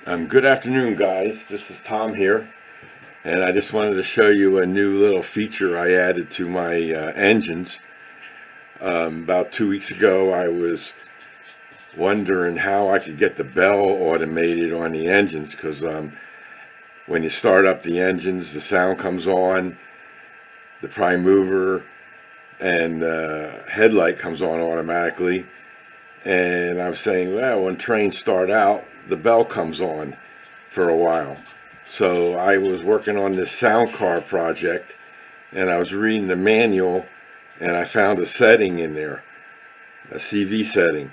Good afternoon, guys. This is Tom here, and I just wanted to show you a new little feature I added to my engines. About 2 weeks ago, I was wondering how I could get the bell automated on the engines, because when you start up the engines, the sound comes on, the prime mover and the headlight comes on automatically. And I was saying, well, when trains start out, the bell comes on for a while. So I was working on this sound car project, and I was reading the manual, and I found a setting in there, a CV setting.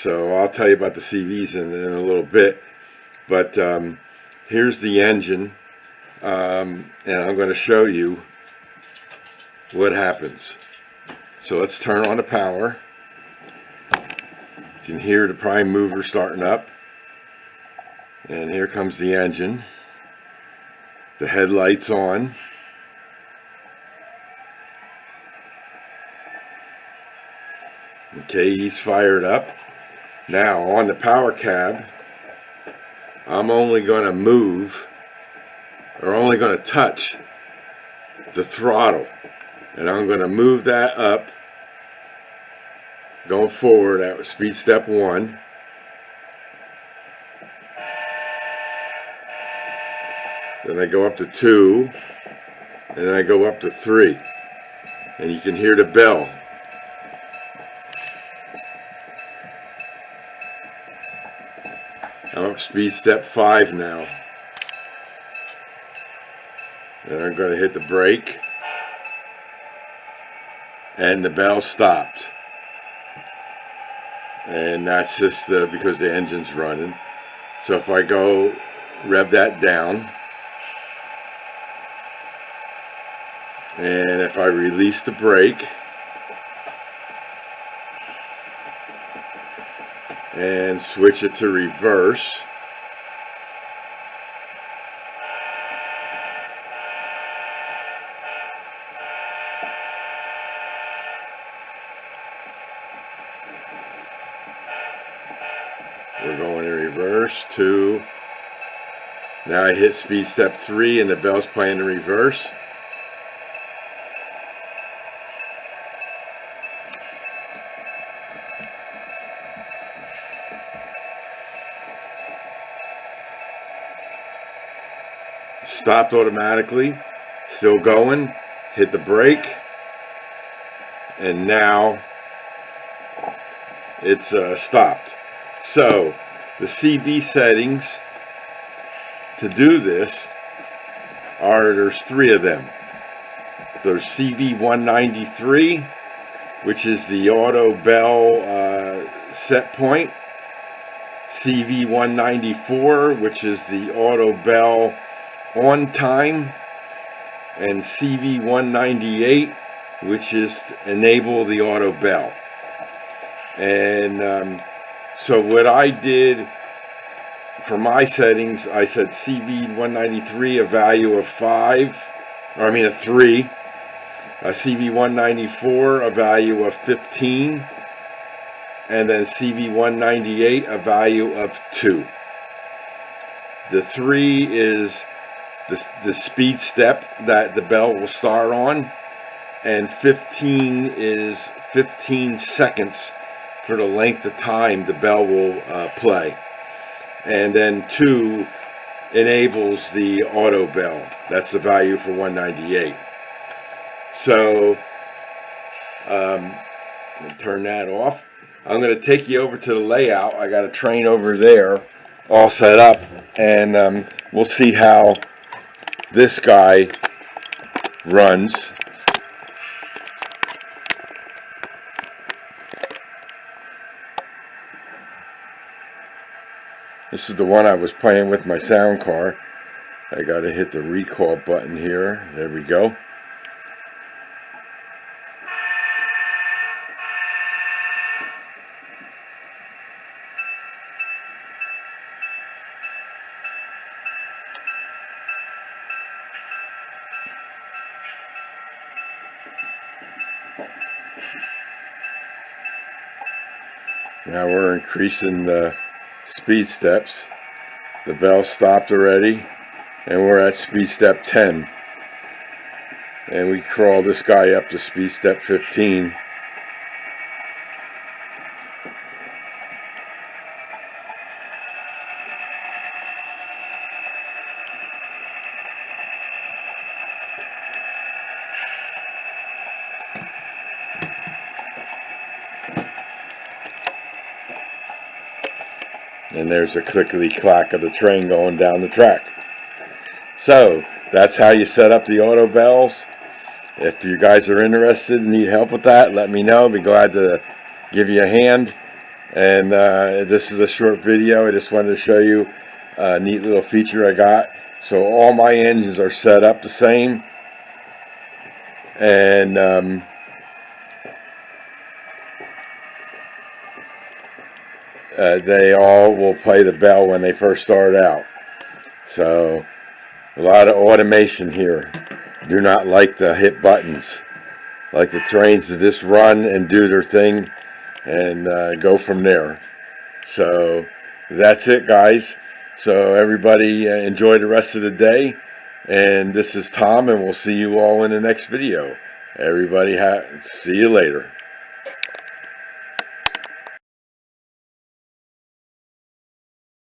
So I'll tell you about the CVs in a little bit. But here's the engine, and I'm going to show you what happens. So let's turn on the power. You can hear the prime mover starting up, and here comes the engine. The headlights on. Okay, he's fired up. Now on the power cab, I'm only going to move, or only going to touch the throttle, and I'm going to move that up going forward at speed step 1. Then I go up to 2, and then I go up to 3, and you can hear the bell. I'm up speed step 5 now. Then I'm going to hit the brake, and the bell stopped. And that's just because the engine's running. So if I go rev that down, and if I release the brake and switch it to reverse, we're going in reverse 2. Now I hit speed step 3 and the bell's playing in reverse. Stopped automatically, still going, hit the brake, and now it's stopped. So the CV settings to do this there's 3 of them. There's CV 193, which is the auto bell set point. CV 194, which is the auto bell on time, and CV 198, which is to enable the auto bell. And so what I did for my settings, I said CV 193 a value of 5, or I mean a 3, CV 194 a value of 15, and then CV 198 a value of 2. The 3 is the speed step that the bell will start on, and 15 is 15 seconds for the length of time the bell will play. And then 2 enables the auto bell. That's the value for 198. So turn that off. I'm going to take you over to the layout. I got a train over there all set up, and we'll see how this guy runs. This is the one I was playing with my sound car. I got to hit the recall button here. There we go. Now we're increasing the speed steps. The bell stopped already, and we're at speed step 10. And we crawl this guy up to speed step 15. And there's a clickety-clack of the train going down the track. So, that's how you set up the auto bells. If you guys are interested and need help with that, let me know. I'll be glad to give you a hand. And this is a short video. I just wanted to show you a neat little feature I got. So all my engines are set up the same. And they all will play the bell when they first start out. So a lot of automation here. Do not like to hit buttons. Like the trains to just run and do their thing and go from there. So that's it, guys. So everybody enjoy the rest of the day. And this is Tom, and we'll see you all in the next video. Everybody, see you later.